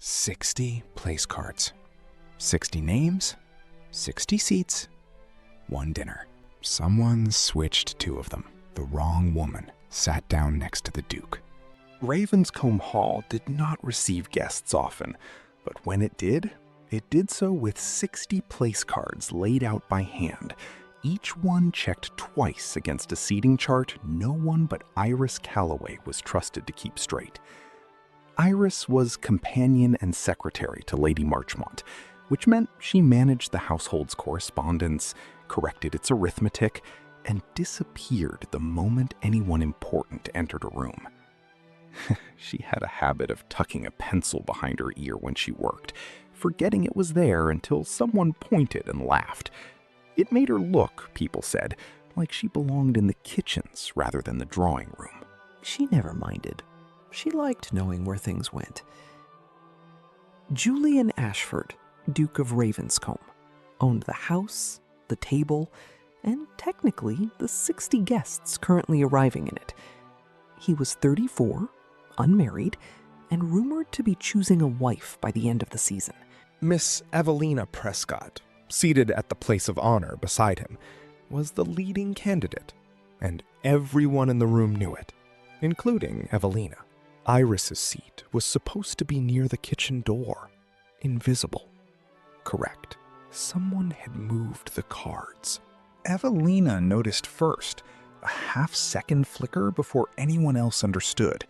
60 place cards, 60 names, 60 seats, one dinner. Someone switched two of them. The wrong woman sat down next to the Duke. Ravenscombe Hall did not receive guests often, but when it did so with 60 place cards laid out by hand, each one checked twice against a seating chart no one but Iris Calloway was trusted to keep straight. Iris was companion and secretary to Lady Marchmont, which meant she managed the household's correspondence, corrected its arithmetic, and disappeared the moment anyone important entered a room. She had a habit of tucking a pencil behind her ear when she worked, forgetting it was there until someone pointed and laughed. It made her look, people said, like she belonged in the kitchens rather than the drawing room. She never minded. She liked knowing where things went. Julian Ashford, Duke of Ravenscombe, owned the house, the table, and technically the 60 guests currently arriving in it. He was 34, unmarried, and rumored to be choosing a wife by the end of the season. Miss Evelina Prescott, seated at the place of honor beside him, was the leading candidate, and everyone in the room knew it, including Evelina. Iris's seat was supposed to be near the kitchen door, invisible. Correct. Someone had moved the cards. Evelina noticed first, a half-second flicker before anyone else understood,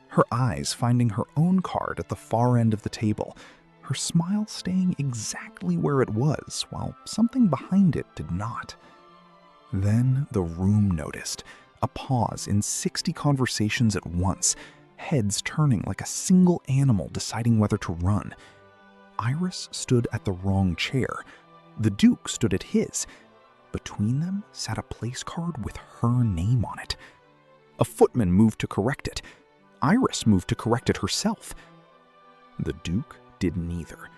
her eyes finding her own card at the far end of the table, her smile staying exactly where it was, while something behind it did not. Then the room noticed, a pause in 60 conversations at once, heads turning like a single animal deciding whether to run. Iris stood at the wrong chair. The Duke stood at his. Between them sat a place card with her name on it. A footman moved to correct it. Iris moved to correct it herself. The Duke did neither.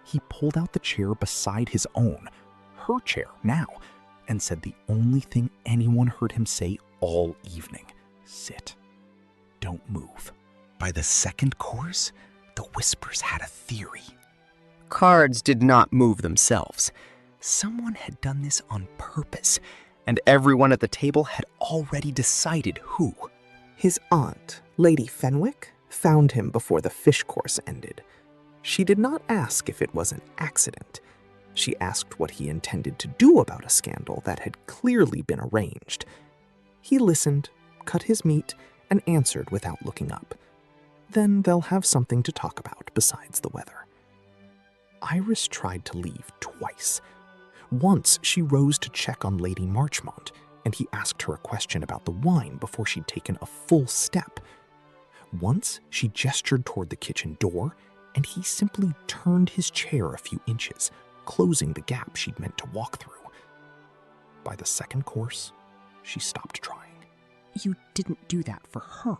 He pulled out the chair beside his own, her chair now, and said the only thing anyone heard him say all evening: sit. Don't move. By the second course, the whispers had a theory. Cards did not move themselves. Someone had done this on purpose, and everyone at the table had already decided who. His aunt, Lady Fenwick, found him before the fish course ended. She did not ask if it was an accident. She asked what he intended to do about a scandal that had clearly been arranged. He listened, cut his meat, and answered without looking up. Then they'll have something to talk about besides the weather. Iris tried to leave twice. Once she rose to check on Lady Marchmont, and he asked her a question about the wine before she'd taken a full step. Once she gestured toward the kitchen door, and he simply turned his chair a few inches, closing the gap she'd meant to walk through. By the second course, she stopped trying. You didn't do that for her,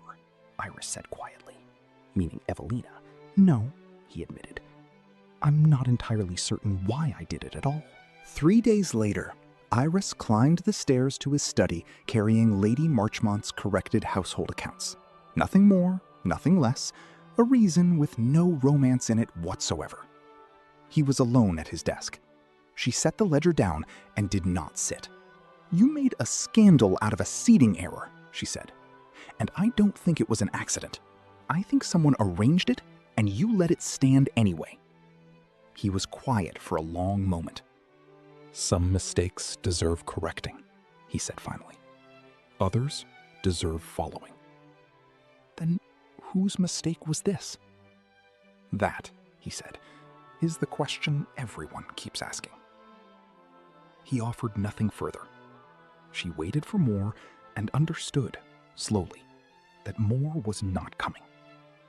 Iris said quietly, meaning Evelina. No, he admitted. I'm not entirely certain why I did it at all. 3 days later, Iris climbed the stairs to his study carrying Lady Marchmont's corrected household accounts. Nothing more, nothing less, a reason with no romance in it whatsoever. He was alone at his desk. She set the ledger down and did not sit. You made a scandal out of a seating error, she said. And I don't think it was an accident. I think someone arranged it and you let it stand anyway. He was quiet for a long moment. Some mistakes deserve correcting, he said finally. Others deserve following. Then whose mistake was this? That, he said, is the question everyone keeps asking. He offered nothing further. She waited for more and understood, slowly, that more was not coming.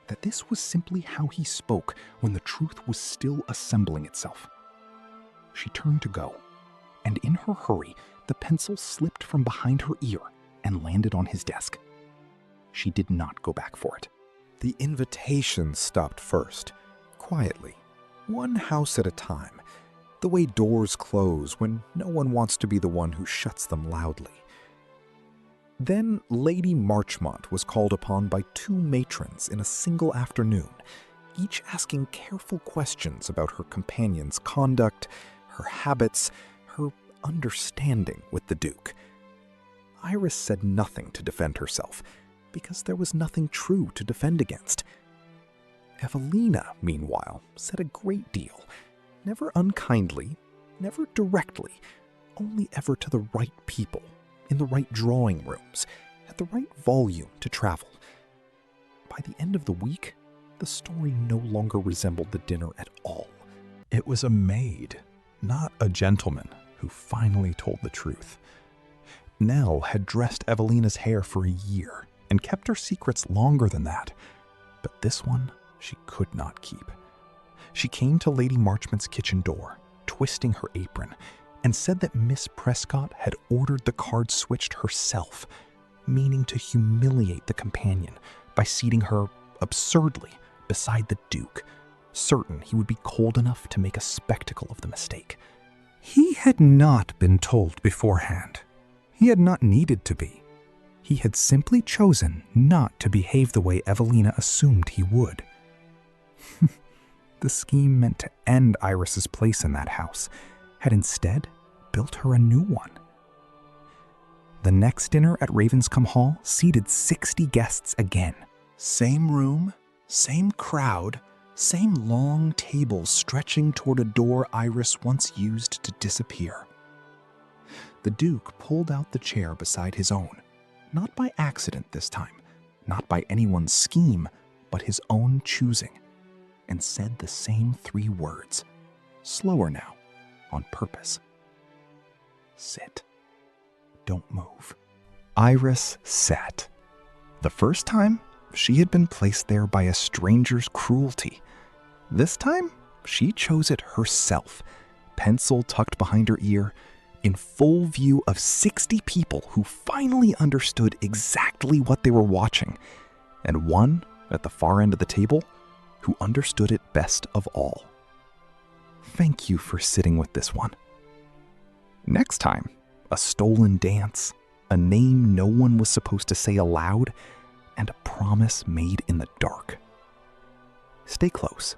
That this was simply how he spoke when the truth was still assembling itself. She turned to go, and in her hurry, the pencil slipped from behind her ear and landed on his desk. She did not go back for it. The invitations stopped first, quietly, one house at a time, the way doors close when no one wants to be the one who shuts them loudly. Then Lady Marchmont was called upon by 2 matrons in a single afternoon, each asking careful questions about her companion's conduct, her habits, her understanding with the Duke. Iris said nothing to defend herself, because there was nothing true to defend against. Evelina, meanwhile, said a great deal, never unkindly, never directly, only ever to the right people, in the right drawing rooms, at the right volume to travel. By the end of the week, the story no longer resembled the dinner at all. It was a maid, not a gentleman, who finally told the truth. Nell had dressed Evelina's hair for a year and kept her secrets longer than that, but this one she could not keep. She came to Lady Marchmont's kitchen door, twisting her apron, and said that Miss Prescott had ordered the card switched herself, meaning to humiliate the companion by seating her, absurdly, beside the Duke, certain he would be cold enough to make a spectacle of the mistake. He had not been told beforehand. He had not needed to be. He had simply chosen not to behave the way Evelina assumed he would. The scheme meant to end Iris's place in that house had instead built her a new one. The next dinner at Ravenscombe Hall seated 60 guests again. Same room, same crowd, same long tables stretching toward a door Iris once used to disappear. The Duke pulled out the chair beside his own, not by accident this time, not by anyone's scheme, but his own choosing, and said the same 3 words, slower now, on purpose. Sit. Don't move. Iris sat. The first time, she had been placed there by a stranger's cruelty. This time, she chose it herself, pencil tucked behind her ear, in full view of 60 people who finally understood exactly what they were watching, and one, at the far end of the table, who understood it best of all. Thank you for sitting with this one. Next time, a stolen dance, a name no one was supposed to say aloud, and a promise made in the dark. Stay close.